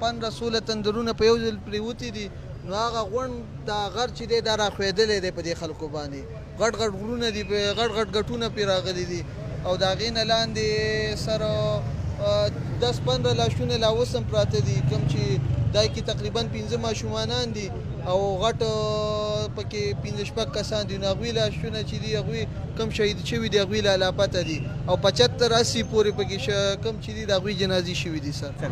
15 16 درونه په یو ځل پریوتی دي، نو هغه غونډ دا غر چې دی دا راخوېدلی دی په دې خلکو باندې. غټ غټ غرونه دي، غټ غټ ګټونه پرې راغلي دي او د هغې نه لاندې سره 10-15 لاشونه لا اوس هم پراته دي، کوم چې دای کې تقریبا 15 ماشومانان دي او غټ پکې 15-16 کسان دي. نو هغوی لاشونه چې دي هغوی کم شهید شوي دي، هغوی لا لاپته دي او 75-80 پورې پکې کم چې دي د هغوی جنازې شوي دي. سر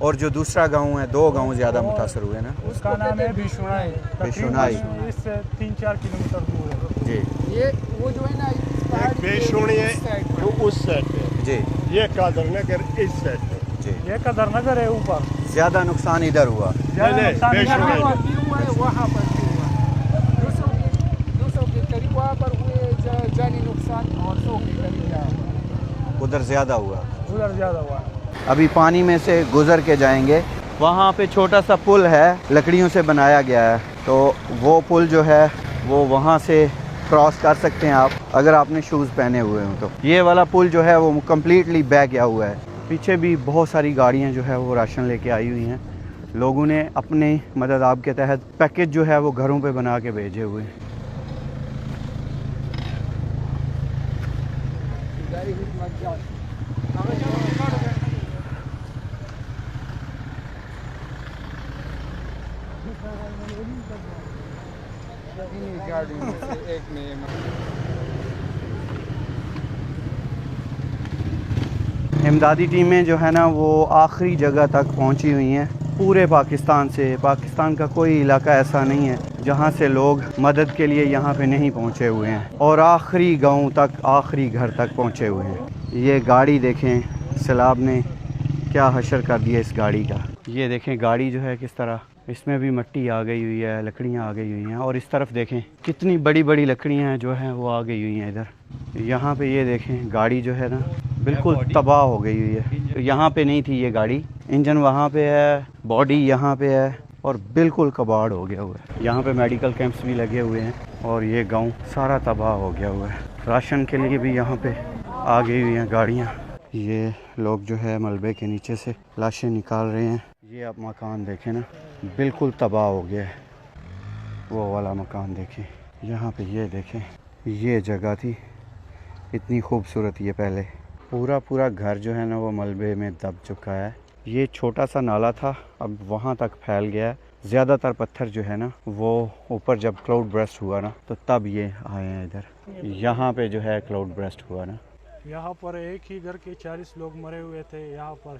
اور جو دوسرا گاؤں ہے 2 گاؤں زیادہ متاثر ہوئے نا؟ اس کا نام ہے بشنائی، بشنائی، اس سے 3-4 کلومیٹر دور ہے جی یہ وہ جو ہے نا ایک بیشونی ہے جو اس سائڈ پہ، جی یہ قادر نگر اس سائڈ پہ. جی. یہ قدر نگر ہے اوپر. زیادہ نقصان ادھر ہوا؟ زیادہ نقصان ادھر بیشنائی. ہوا ہے وہاں پر بھی ہوا 200 کے قریب وہاں پر ہوئے جانی نقصان، اور 100 کے قریب یہاں ادھر زیادہ ہوا؟ ادھر زیادہ ہوا. ابھی پانی میں سے گزر کے جائیں گے. وہاں پہ چھوٹا سا پل ہے، لکڑیوں سے بنایا گیا ہے، تو وہ پل جو ہے وہ وہاں سے کراس کر سکتے ہیں آپ اگر آپ نے شوز پہنے ہوئے ہوں. تو یہ والا پل جو ہے وہ کمپلیٹلی بہہ گیا ہوا ہے. پیچھے بھی بہت ساری گاڑیاں جو ہے وہ راشن لے کے آئی ہوئی ہیں. لوگوں نے اپنے مدد آپ کے تحت پیکج جو ہے وہ گھروں پہ بنا کے بھیجے ہوئے ہیں. امدادی ٹیمیں جو ہے نا وہ آخری جگہ تک پہنچی ہوئی ہیں پورے پاکستان سے. پاکستان کا کوئی علاقہ ایسا نہیں ہے جہاں سے لوگ مدد کے لیے یہاں پہ نہیں پہنچے ہوئے ہیں، اور آخری گاؤں تک، آخری گھر تک پہنچے ہوئے ہیں. یہ گاڑی دیکھیں، سیلاب نے کیا حشر کر دیا اس گاڑی کا. یہ دیکھیں گاڑی جو ہے کس طرح، اس میں بھی مٹی آ گئی ہوئی ہے، لکڑیاں آ گئی ہوئی ہیں. اور اس طرف دیکھیں کتنی بڑی بڑی لکڑیاں جو ہیں وہ آ گئی ہوئی ہیں ادھر. یہاں پہ یہ دیکھیں گاڑی جو ہے نا بالکل تباہ ہو گئی ہوئی ہے. یہاں پہ نہیں تھی یہ گاڑی، انجن وہاں پہ ہے، باڈی یہاں پہ ہے، اور بالکل کباڑ ہو گیا ہوا ہے. یہاں پہ میڈیکل کیمپس بھی لگے ہوئے ہیں، اور یہ گاؤں سارا تباہ ہو گیا ہوا ہے. راشن کے لیے بھی یہاں پہ آ گئی ہوئی ہیں گاڑیاں. یہ لوگ جو ہے ملبے کے نیچے سے لاشیں نکال رہے ہیں. یہ آپ مکان دیکھیں نا بالکل تباہ ہو گیا ہے. وہ والا مکان دیکھیں، یہاں پہ یہ دیکھیں، یہ جگہ تھی اتنی خوبصورت. یہ پہلے پورا گھر جو ہے نا وہ ملبے میں دب چکا ہے. یہ چھوٹا سا نالا تھا، اب وہاں تک پھیل گیا ہے. زیادہ تر پتھر جو ہے نا وہ اوپر جب کلاؤڈ برسٹ ہوا نا تو تب یہ آئے ہیں ادھر. یہاں پہ جو ہے کلاؤڈ برسٹ ہوا نا، یہاں پر ایک ہی گھر کے 40 لوگ مرے ہوئے تھے. یہاں پر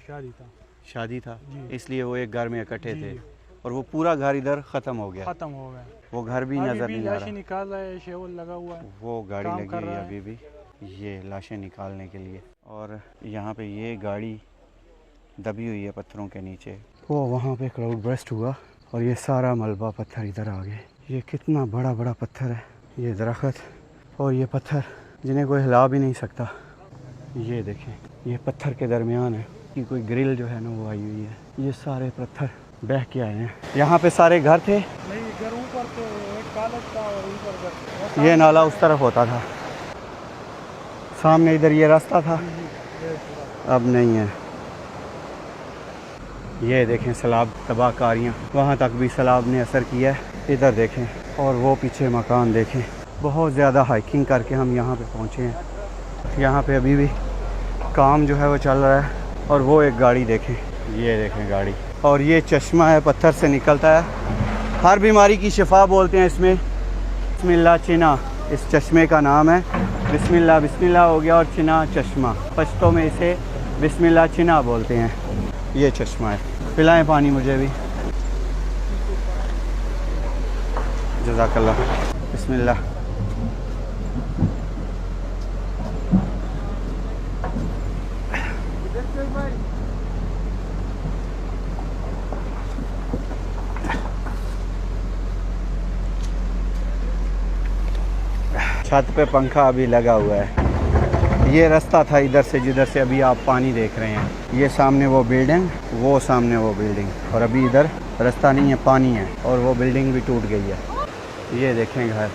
شادی تھا جی. اس لیے وہ ایک گھر میں اکٹھے تھے، اور وہ پورا گھر ادھر ختم ہو گیا. وہ گھر بھی نظر نہیں آ رہا. نکال رہا ہے، شیول لگا ہوا ہے، وہ گاڑی کام لگی کر ہوئی ہے رہا ہے. ابھی بھی یہ لاشیں نکالنے کے لیے. اور یہاں پہ یہ گاڑی دبی ہوئی ہے پتھروں کے نیچے. وہ وہاں پہ کلاؤڈ برسٹ ہوا اور یہ سارا ملبہ پتھر ادھر آ گئے. یہ کتنا بڑا پتھر ہے، یہ درخت اور یہ پتھر جنہیں کوئی ہلا بھی نہیں سکتا. یہ دیکھیں یہ پتھر کے درمیان ہے کہ کوئی گرل جو ہے نا وہ آئی ہوئی ہے. یہ سارے پتھر بہہ کے آئے ہیں. یہاں پہ سارے گھر تھے، نہیں گھر اوپر تھے، ایک کالج تھا اور اوپر گھر. یہ نالا اس طرف ہوتا تھا، سامنے ادھر یہ راستہ تھا، اب نہیں ہے. یہ دیکھیں سیلاب تباہ کاریاں، وہاں تک بھی سیلاب نے اثر کیا ہے. ادھر دیکھیں اور وہ پیچھے مکان دیکھیں. بہت زیادہ ہائکنگ کر کے ہم یہاں پہ پہنچے ہیں. یہاں پہ ابھی بھی کام جو ہے وہ چل رہا ہے. اور وہ ایک گاڑی دیکھیں، یہ دیکھیں گاڑی. اور یہ چشمہ ہے، پتھر سے نکلتا ہے. ہر بیماری کی شفا بولتے ہیں اس میں. بسم اللہ چنا اس چشمے کا نام ہے. بسم اللہ ہو گیا، اور چنا چشمہ، پشتوں میں اسے بسم اللہ چنا بولتے ہیں. یہ چشمہ ہے. پلائیں پانی مجھے بھی. جزاک اللہ. بسم اللہ. چھت پہ پنکھا ابھی لگا ہوا ہے. یہ راستہ تھا ادھر سے جدھر سے ابھی آپ پانی دیکھ رہے ہیں. یہ سامنے وہ بلڈنگ، وہ سامنے وہ بلڈنگ، اور ابھی ادھر راستہ نہیں ہے، پانی ہے، اور وہ بلڈنگ بھی ٹوٹ گئی ہے. یہ دیکھیں گھر،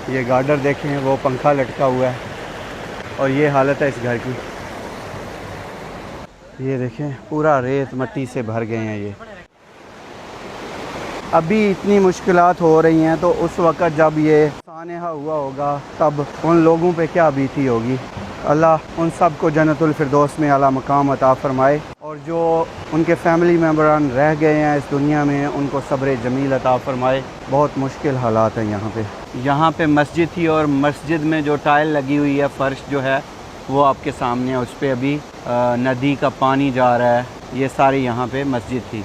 یہ گارڈر دیکھیں، وہ پنکھا لٹکا ہوا ہے، اور یہ حالت ہے اس گھر کی. یہ دیکھیں پورا ریت مٹی سے بھر گئے ہیں. یہ ابھی اتنی مشکلات ہو رہی ہیں، تو اس وقت جب یہ سانحہ ہوا ہوگا تب ان لوگوں پہ کیا بیتی ہوگی. اللہ ان سب کو جنت الفردوس میں اعلیٰ مقام عطا فرمائے، اور جو ان کے فیملی ممبران رہ گئے ہیں اس دنیا میں ان کو صبر جمیل عطا فرمائے. بہت مشکل حالات ہیں یہاں پہ مسجد تھی، اور مسجد میں جو ٹائل لگی ہوئی ہے، فرش جو ہے وہ آپ کے سامنے ہے، اس پہ ابھی ندی کا پانی جا رہا ہے، یہ ساری یہاں پہ مسجد تھی،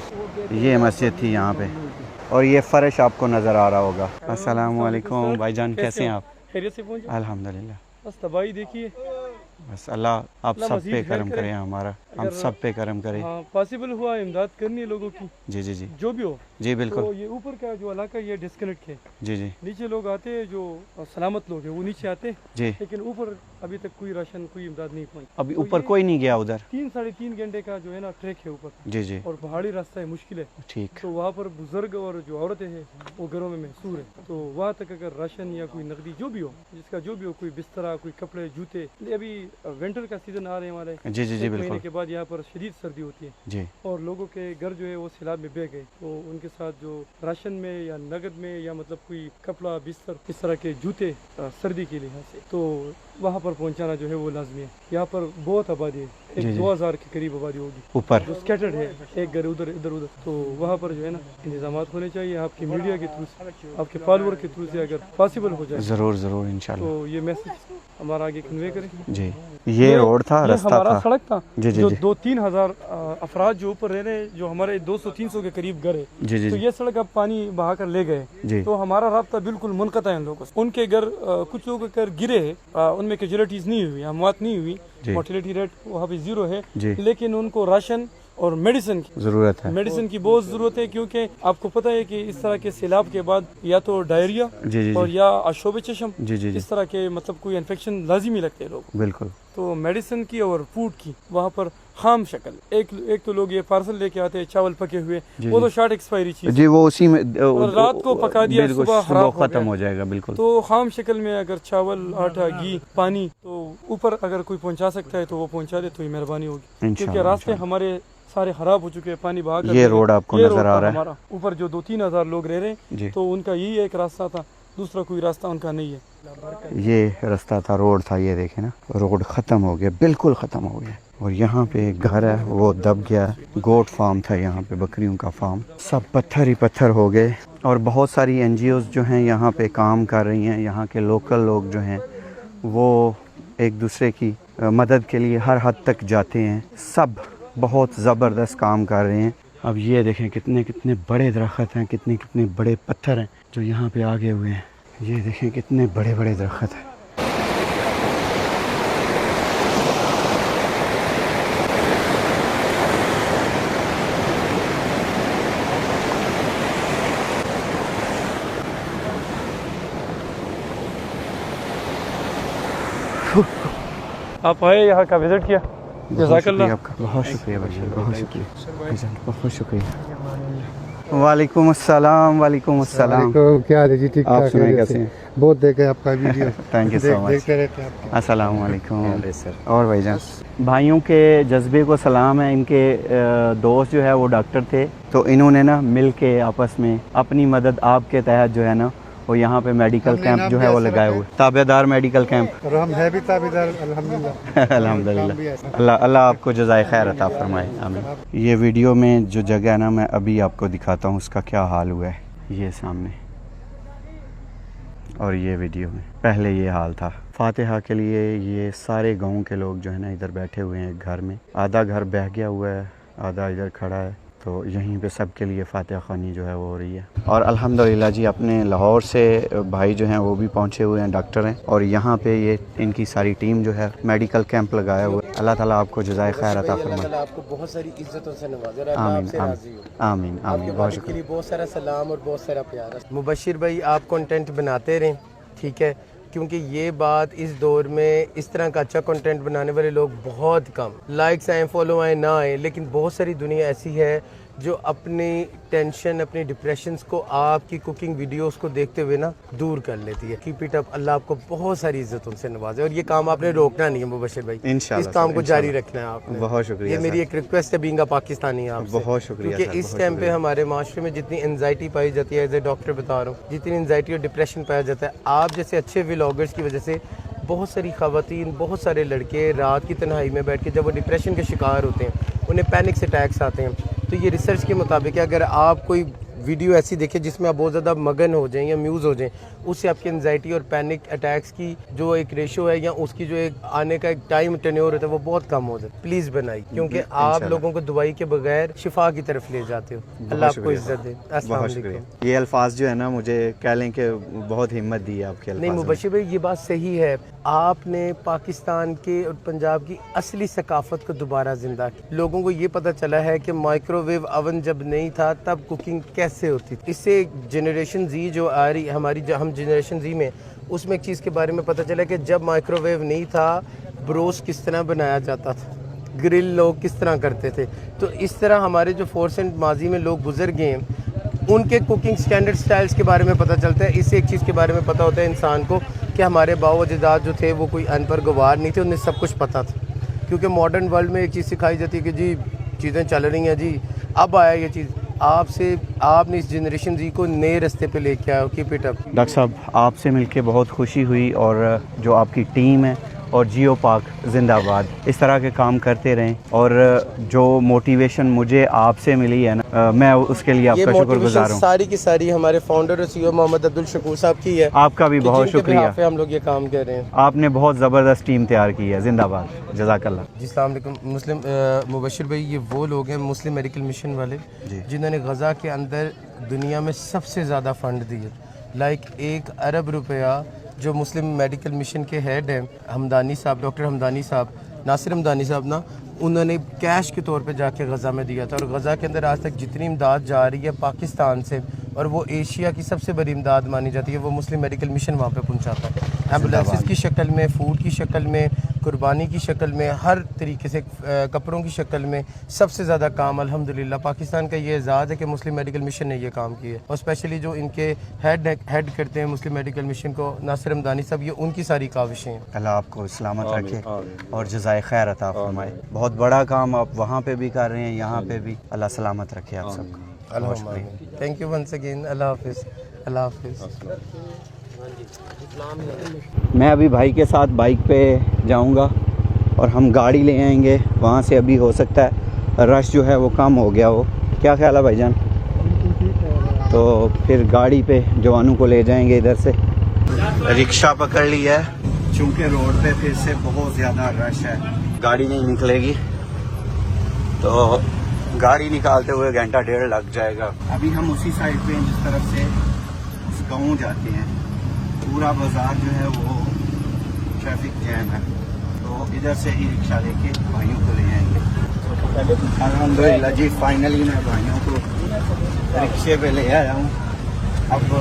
یہ مسجد تھی یہاں پہ، اور یہ فرش آپ کو نظر آ رہا ہوگا۔ السلام علیکم بھائی جان، کیسے ہیں آپ؟ خیریت سے پہنچے؟ الحمدللہ، بس تباہی دیکھیے، بس اللہ آپ اللہ سب مزید پہ خیر کرم کرے۔ کرے، ہمارا ہم اگر سب پہ کرم کرے۔ ہاں پاسبل ہوا امداد کرنی ہے لوگوں کی، جی جی جی جو بھی ہو۔ جی تو بالکل، یہ اوپر کا جو علاقہ یہ ڈسکنیکٹ ہے، جی جی نیچے لوگ آتے ہیں جو سلامت لوگ ہیں وہ نیچے آتے ہیں، جی۔ لیکن اوپر ابھی تک کوئی راشن کوئی امداد نہیں پہنچی۔ ابھی تو اوپر یہ کوئی نہیں گیا ادھر؟ 3-3.5 گھنٹے کا جو ہے نا ٹریک ہے اوپر، جی جی اور پہاڑی راستہ ہے، مشکل ہے، ٹھیک، تو وہاں پر بزرگ اور جو عورتیں ہیں وہ گھروں میں محصور ہیں، تو وہاں تک اگر راشن یا کوئی نقدی جو بھی ہو، جس کا جو بھی ہو، کوئی بستر، کوئی کپڑے، جوتے، ابھی ونٹر کا سیزن آ رہے ہیں ہمارے، جی جی جی ایک مہینے بالکل، کے بعد یہاں پر شدید سردی ہوتی ہے، جی اور لوگوں کے گھر جو ہے وہ سیلاب میں بہہ گئے، تو ان کے ساتھ جو راشن میں یا نقد میں یا مطلب کوئی کپڑا، بستر، اس طرح کے جوتے سردی کے لحاظ سے، تو وہاں پر پہنچانا جو ہے وہ لازمی ہے۔ یہاں پر بہت آبادی ہے، جی ایک جی 2000 کے قریب آبادی ہوگی اوپر، جو اسکیٹرڈ ہے، ایک گھر ادھر ادھر ادھر، تو وہاں پر جو ہے نا انتظامات ہونے چاہیے آپ کی میڈیا کے تھرو سے، آپ کے فالوور کے تھرو سے، اگر پاسبل ہو جائے ضرور ضرور انشاءاللہ۔ تو یہ میسج ہمارا آگے کنوے کریں۔ جی یہ روڈ تھا، یہ رستہ ہمارا تھا، سڑک تھا، جی جی جو جی 2-3 ہزار افراد جو اوپر رہ رہے ہیں، جو ہمارے 200-300 کے قریب گھر ہے، جی جی تو جی یہ سڑک اب پانی بہا کر لے گئے، جی تو ہمارا رابطہ بالکل منقطع ہے ان لوگوں سے۔ ان کے گھر کچھ لوگوں کے گھر گرے ہیں، ان میں کیجولیٹیز نہیں ہوئی، اموات نہیں ہوئی، جی مورٹیلٹی ریٹ وہاں پہ 0 ہے، جی لیکن ان کو راشن اور میڈیسن کی ضرورت ہے، میڈیسن کی بہت ضرورت ہے، کیونکہ آپ کو پتہ ہے کہ اس طرح کے سیلاب کے بعد یا تو ڈائریا جی جی اور جی یا آشوب چشم، جی جی جی اس طرح کے مطلب کوئی انفیکشن لازمی لگتے ہیں لوگ، بالکل، تو میڈیسن کی اور فوڈ کی وہاں پر خام شکل، ایک تو لوگ یہ پارسل لے کے آتے ہیں چاول پکے ہوئے، جی وہ جی تو شارٹ ایکسپائری چیز، جی وہ اسی میں اور رات کو پکا دیا، بالکل صبح خراب ہو ختم گیا، ہو جائے گا، بالکل، تو خام شکل میں اگر چاول، آٹا، گھی، پانی، تو اوپر اگر کوئی پہنچا سکتا ہے تو وہ پہنچا دے تو یہ مہربانی ہوگی، کیونکہ انشاءاللہ راستے ہمارے سارے خراب ہو چکے ہیں، پانی بہا کر یہ لے روڈ گئے۔ آپ کو یہ نظر روڈ آ تھا رہا ہے، ہمارا، اوپر جو 2-3 ہزار لوگ رہ رہے ہیں، جی تو ان کا یہی ایک راستہ تھا، دوسرا کوئی راستہ ان کا نہیں ہے۔ یہ راستہ تھا، روڈ تھا، یہ دیکھیں نا روڈ ختم ہو گیا، بالکل ختم ہو گیا، اور یہاں پہ ایک گھر ہے وہ دب گیا، گوٹ فارم تھا یہاں پہ، بکریوں کا فارم، سب پتھر ہی پتھر ہو گئے، اور بہت ساری NGOs جو ہیں یہاں پہ کام کر رہی ہیں، یہاں کے لوکل لوگ جو ہیں وہ ایک دوسرے کی مدد کے لیے ہر حد تک جاتے ہیں، سب بہت زبردست کام کر رہے ہیں۔ اب یہ دیکھیں کتنے کتنے بڑے درخت ہیں، کتنے کتنے بڑے پتھر ہیں جو یہاں پہ آگے ہوئے ہیں، یہ دیکھیں کتنے بڑے بڑے درخت ہیں۔ آپ آئے یہاں کا وزٹ کیا، بہت جزاک شکریہ اللہ۔ آپ کا، بہت شکریہ بشیر، بہت شکریہ، بہت شکریہ۔ وعلیکم السلام، وعلیکم السلام، کیا حال ہے جی؟ ٹھیک آپ ٹھاک، سنائیں خیریت کیسے سے؟ ہیں؟ بہت دیکھے آپ کا ویڈیو، تھینک یو سو مچ، دیکھتے رہتے ہیں آپ کے۔ السلام علیکم۔ اور بھائی جان، بھائیوں کے جذبے کو سلام ہے، ان کے دوست جو ہے وہ ڈاکٹر تھے، تو انہوں نے نا مل کے آپس میں اپنی مدد آپ کے تحت جو ہے نا وہ یہاں پہ میڈیکل ہم نے کیمپ نام جو بھی ہے وہ ایسا لگائے رکھا ہوئے، تابع دار میڈیکل کیمپ، اور ہم ہے بھی تابعدار الحمدللہ۔ الحمدللہ، اللہ آپ کو جزائے خیر عطا فرمائے، آمین۔ یہ ویڈیو میں جو جگہ ہے نا میں ابھی آپ کو دکھاتا ہوں اس کا کیا حال ہوا ہے، یہ سامنے، اور یہ ویڈیو میں پہلے یہ حال تھا۔ فاتحہ کے لیے یہ سارے گاؤں کے لوگ جو ہے نا ادھر بیٹھے ہوئے ہیں ایک گھر میں، آدھا گھر بہہ گیا ہوا ہے، آدھا ادھر کھڑا ہے، تو یہیں پہ سب کے لیے فاتحہ خوانی جو ہے وہ ہو رہی ہے۔ اور الحمدللہ جی اپنے لاہور سے بھائی جو ہیں وہ بھی پہنچے ہوئے ہیں، ڈاکٹر ہیں، اور یہاں پہ یہ ان کی ساری ٹیم جو ہے میڈیکل کیمپ لگایا ہوا ہے۔ اللہ تعالیٰ آپ کو جزائے خیر عطا فرمائے، اللہ تعالیٰ آپ کو بہت ساری عزتوں سے نوازے اور اللہ آمین آپ سے راضی ہو۔ آمین آپ آمین، کے بہت والد کے شکریہ۔ لیے بہت سارا سلام اور بہت سارا پیار۔ مبشر بھائی آپ کنٹینٹ بناتے رہیں، ٹھیک ہے، کیونکہ یہ بات اس دور میں اس طرح کا اچھا کنٹینٹ بنانے والے لوگ بہت کم، لائکس آئیں، فالو آئیں، نہ آئیں، لیکن بہت ساری دنیا ایسی ہے جو اپنی ٹینشن، اپنی ڈپریشنز کو آپ کی کوکنگ ویڈیوز کو دیکھتے ہوئے نا دور کر لیتی ہے۔ کیپ اٹ اپ، اللہ آپ کو بہت ساری عزتوں سے نوازے، اور یہ کام آپ نے روکنا نہیں ہے مبشر بھائی، انشاءاللہ اس کام کو سر، جاری انشاءاللہ۔ رکھنا ہے آپ نے۔ بہت شکریہ یہ میری سر، ایک ریکویسٹ ہے بینگا پاکستانی آپ سے، بہت شکریہ کیونکہ سر، اس بہت ٹائم پہ شکریہ۔ ہمارے معاشرے میں جتنی انزائٹی پائی جاتی ہے، ایز اے ڈاکٹر بتا رہا ہوں، جتنی انزائٹی اور ڈپریشن پایا جاتا ہے، آپ جیسے اچھے ولاگرز کی وجہ سے بہت ساری خواتین، بہت سارے لڑکے رات کی تنہائی میں بیٹھ کے جب وہ ڈپریشن کے شکار ہوتے ہیں، انہیں پینکس اٹیکس آتے ہیں، تو یہ ریسرچ کے مطابق ہے اگر آپ کوئی ویڈیو ایسی دیکھیں جس میں آپ بہت زیادہ مگن ہو جائیں یا میوز ہو جائیں، اس سے آپ کی انزائٹی اور پینک اٹیکس کی جو ایک ریشو ہے یا اس کی جو ایک آنے کا ایک ٹائم ٹینیور ہوتا ہے وہ بہت کم ہو جاتا ہے. پلیز بنائی، کیونکہ آپ لوگوں کو دوائی کے بغیر شفا کی طرف لے جاتے ہو. اللہ آپ کو عزت دے. السلام بہت علیکم. شکریہ. یہ الفاظ جو ہے نا مجھے کہہ لیں کہ بہت ہمت دی ہے آپ کے نہیں الفاظ. مبشر بھائی یہ بات صحیح ہے، آپ نے پاکستان کے اور پنجاب کی اصلی ثقافت کو دوبارہ زندہ کیا. لوگوں کو یہ پتہ چلا ہے کہ مائکرو ویو اوون جب نہیں تھا تب کوکنگ کیسے ہوتی تھی. اس سے جنریشن زی جو آ رہی ہماری ہم جنریشن زی میں، اس میں ایک چیز کے بارے میں پتہ چلا کہ جب مائکرو ویو نہیں تھا بروس کس طرح بنایا جاتا تھا، گرل لوگ کس طرح کرتے تھے. تو اس طرح ہمارے جو فورس اینڈ ماضی میں لوگ گزر گئے ہیں ان کے کوکنگ سٹینڈرڈ سٹائلز کے بارے میں پتہ چلتا ہے. اس سے ایک چیز کے بارے میں پتہ ہوتا ہے انسان کو کہ ہمارے باؤ اجداد جو تھے وہ کوئی ان پر گوار نہیں تھے، انہیں سب کچھ پتہ تھا. کیونکہ ماڈرن ورلڈ میں ایک چیز سکھائی جاتی ہے کہ جی چیزیں چل رہی ہیں، جی اب آیا یہ چیز. آپ نے اس جنریشن زی کو نئے رستے پہ لے کے آئے ہو. Keep it up. ڈاکٹر صاحب آپ سے مل کے بہت خوشی ہوئی، اور جو آپ کی ٹیم ہے اور جیو پاک زندہ آباد اس طرح کے کام کرتے رہیں. اور جو موٹیویشن مجھے آپ سے ملی ہے نا میں اس کے لیے آپ کا شکر گزار ہوں. ساری کی ساری ہمارے فاؤنڈر اور سی او محمد عبدالشکور صاحب کی ہے. آپ کا بھی بہت شکریہ. ہم لوگ یہ کام کر رہے ہیں. آپ نے بہت زبردست ٹیم تیار کی ہے. زندہ باد. جزاک اللہ. جی السلام علیکم. مسلم مبشر بھائی یہ وہ لوگ ہیں مسلم میڈیکل مشن والے جنہوں نے غزہ کے اندر دنیا میں سب سے زیادہ فنڈ دیے. لائک 1 ارب روپیہ جو مسلم میڈیکل مشن کے ہیڈ ہیں ہمدانی صاحب، ڈاکٹر ہمدانی صاحب، ناصر ہمدانی صاحب نا، انہوں نے کیش کے طور پہ جا کے غزہ میں دیا تھا. اور غزہ کے اندر آج تک جتنی امداد جا رہی ہے پاکستان سے، اور وہ ایشیا کی سب سے بڑی امداد مانی جاتی ہے، وہ مسلم میڈیکل مشن وہاں پہ پہنچاتا ہے. ایمبولینسز کی شکل میں، فوڈ کی شکل میں، قربانی کی شکل میں، ہر طریقے سے کپڑوں کی شکل میں. سب سے زیادہ کام الحمدللہ پاکستان کا یہ اعزاز ہے کہ مسلم میڈیکل مشن نے یہ کام کیا ہے. اور اسپیشلی جو ان کے ہیڈ کرتے ہیں مسلم میڈیکل مشن کو، ناصر ہمدانی صاحب، یہ ان کی ساری کاوشیں ہیں. اللہ آپ کو سلامت رکھے اور جزائے خیر عطا فرمائے. بہت بڑا کام آپ وہاں پہ بھی کر رہے ہیں، یہاں پہ بھی. اللہ سلامت رکھے آپ سب کو. Thank you once again. اللہ حافظ. اللہ حافظ. میں ابھی بھائی کے ساتھ بائک پہ جاؤں گا اور ہم گاڑی لے آئیں گے وہاں سے. ابھی ہو سکتا ہے رش جو ہے وہ کم ہو گیا ہو. کیا خیال ہے بھائی جان؟ تو پھر گاڑی پہ جوانوں کو لے جائیں گے. ادھر سے رکشہ پکڑ لی ہے چونکہ روڈ پہ پھر سے بہت زیادہ رش ہے، گاڑی نہیں نکلے گی تو گاڑی نکالتے ہوئے گھنٹہ ڈیڑھ لگ جائے گا. ابھی ہم اسی سائڈ پہ ہیں جس طرف سے اس گاؤں جاتے ہیں. پورا بازار جو ہے وہ ٹریفک جیم ہے، تو ادھر سے ہی رکشہ لے کے بھائیوں کو لے آئیں گے. الحمدللہ جی فائنلی میں بھائیوں کو رکشے پہ لے آیا ہوں. اب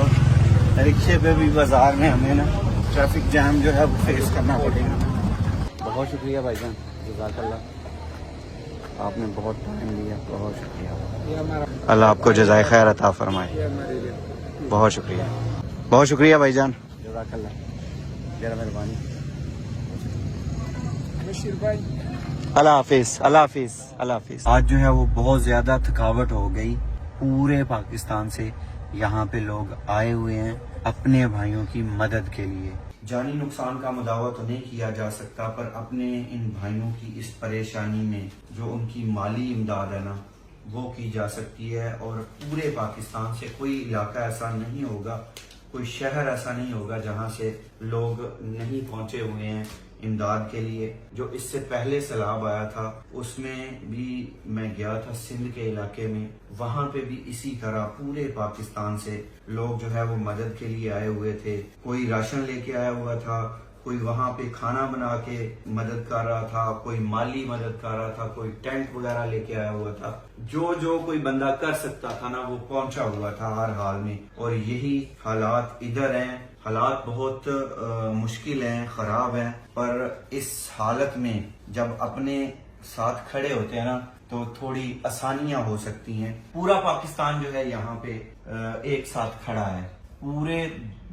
رکشے پہ بھی بازار میں ہمیں نا ٹریفک جیم جو ہے وہ فیس کرنا پڑے گا. بہت شکریہ بھائی جان. جزاک اللہ. آپ نے بہت ٹائم لیا. بہت شکریہ. اللہ آپ کو جزائے خیر عطا فرمائے. بہت شکریہ. بہت شکریہ بھائی جان. جزاک اللہ. ذرا مہربانی. اللہ حافظ. اللہ حافظ. اللہ حافظ. آج جو ہے وہ بہت زیادہ تھکاوٹ ہو گئی. پورے پاکستان سے یہاں پہ لوگ آئے ہوئے ہیں اپنے بھائیوں کی مدد کے لیے. جانی نقصان کا مداوع تو نہیں کیا جا سکتا، پر اپنے ان بھائیوں کی اس پریشانی میں جو ان کی مالی امداد ہے نا وہ کی جا سکتی ہے. اور پورے پاکستان سے کوئی علاقہ ایسا نہیں ہوگا، کوئی شہر ایسا نہیں ہوگا جہاں سے لوگ نہیں پہنچے ہوئے ہیں امداد کے لیے. جو اس سے پہلے سیلاب آیا تھا اس میں بھی میں گیا تھا سندھ کے علاقے میں، وہاں پہ بھی اسی طرح پورے پاکستان سے لوگ جو ہے وہ مدد کے لیے آئے ہوئے تھے. کوئی راشن لے کے آیا ہوا تھا، کوئی وہاں پہ کھانا بنا کے مدد کر رہا تھا، کوئی مالی مدد کر رہا تھا، کوئی ٹینٹ وغیرہ لے کے آیا ہوا تھا. جو کوئی بندہ کر سکتا تھا نا وہ پہنچا ہوا تھا ہر حال میں. اور یہی حالات ادھر ہیں. حالات بہت مشکل ہیں، خراب ہیں، پر اس حالت میں جب اپنے ساتھ کھڑے ہوتے ہیں نا تو تھوڑی آسانیاں ہو سکتی ہیں. پورا پاکستان جو ہے یہاں پہ ایک ساتھ کھڑا ہے. پورے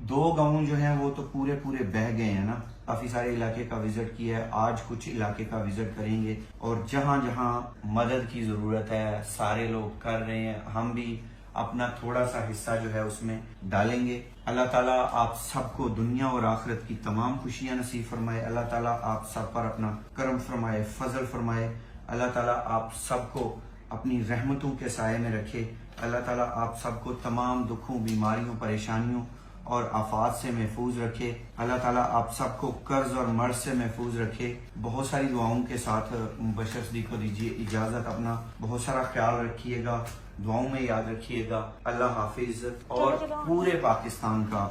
2 گاؤں جو ہیں وہ تو پورے بہ گئے ہیں نا. کافی سارے علاقے کا وزٹ کیا ہے، آج کچھ علاقے کا وزٹ کریں گے. اور جہاں جہاں مدد کی ضرورت ہے سارے لوگ کر رہے ہیں. ہم بھی اپنا تھوڑا سا حصہ جو ہے اس میں ڈالیں گے. اللہ تعالیٰ آپ سب کو دنیا اور آخرت کی تمام خوشیاں نصیب فرمائے. اللہ تعالیٰ آپ سب پر اپنا کرم فرمائے، فضل فرمائے. اللہ تعالیٰ آپ سب کو اپنی رحمتوں کے سائے میں رکھے. اللہ تعالیٰ آپ سب کو تمام دکھوں، بیماریوں، پریشانیوں اور آفات سے محفوظ رکھے. اللہ تعالیٰ آپ سب کو قرض اور مرض سے محفوظ رکھے. بہت ساری دعاؤں کے ساتھ مبشر صدیق کو دیجیے اجازت. اپنا بہت سارا خیال رکھیے گا، دعاؤں میں یاد رکھیے گا. اللہ حافظ. اور پورے پاکستان کا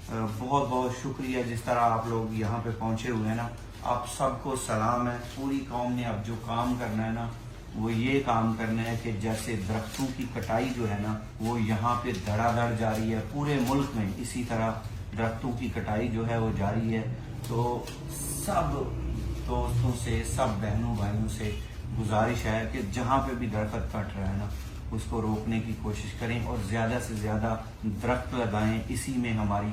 بہت بہت شکریہ جس طرح آپ لوگ یہاں پہ پہنچے ہوئے ہیں نا. آپ سب کو سلام ہے. پوری قوم نے اب جو کام کرنا ہے نا وہ یہ کام کرنا ہے کہ جیسے درختوں کی کٹائی جو ہے نا وہ یہاں پہ دھڑا دھڑ جاری ہے پورے ملک میں، اسی طرح درختوں کی کٹائی جو ہے وہ جاری ہے. تو سب دوستوں سے، سب بہنوں بھائیوں سے گزارش ہے کہ جہاں پہ بھی درخت کٹ رہا ہے نا اس کو روکنے کی کوشش کریں اور زیادہ سے زیادہ درخت لگائیں. اسی میں ہماری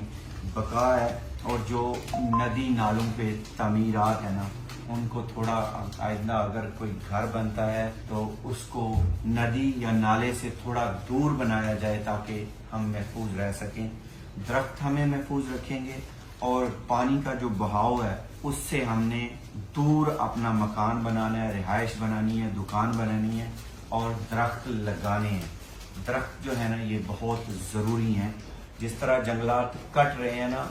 بقا ہے. اور جو ندی نالوں پہ تعمیرات ہیں نا ان کو تھوڑا آئندہ اگر کوئی گھر بنتا ہے تو اس کو ندی یا نالے سے تھوڑا دور بنایا جائے تاکہ ہم محفوظ رہ سکیں. درخت ہمیں محفوظ رکھیں گے اور پانی کا جو بہاؤ ہے اس سے ہم نے دور اپنا مکان بنانا ہے، رہائش بنانی ہے، دکان بنانی ہے اور درخت لگانے ہیں. درخت جو ہے نا یہ بہت ضروری ہیں. جس طرح جنگلات کٹ رہے ہیں نا،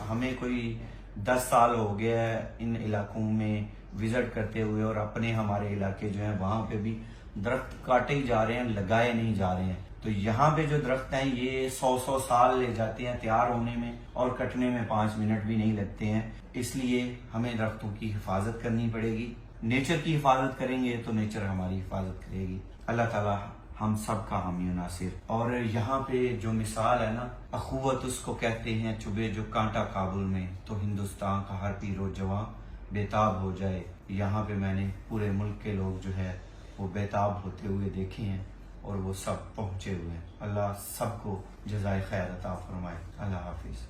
ہمیں کوئی 10 سال ہو گیا ہے ان علاقوں میں وزٹ کرتے ہوئے اور اپنے ہمارے علاقے جو ہیں وہاں پہ بھی درخت کاٹے ہی جا رہے ہیں، لگائے نہیں جا رہے ہیں. تو یہاں پہ جو درخت ہیں یہ 100 سال لے جاتے ہیں تیار ہونے میں اور کٹنے میں 5 منٹ بھی نہیں لگتے ہیں. اس لیے ہمیں درختوں کی حفاظت کرنی پڑے گی. نیچر کی حفاظت کریں گے تو نیچر ہماری حفاظت کرے گی. اللہ تعالیٰ ہم سب کا حامی و ناصر. اور یہاں پہ جو مثال ہے نا، اخوت اس کو کہتے ہیں، چبھے جو کانٹا کابل میں تو ہندوستان کا ہر پیر و جواں بےتاب ہو جائے. یہاں پہ میں نے پورے ملک کے لوگ جو ہے وہ بےتاب ہوتے ہوئے دیکھے ہیں اور وہ سب پہنچے ہوئے ہیں. اللہ سب کو جزائے خیر عطا فرمائے. اللہ حافظ.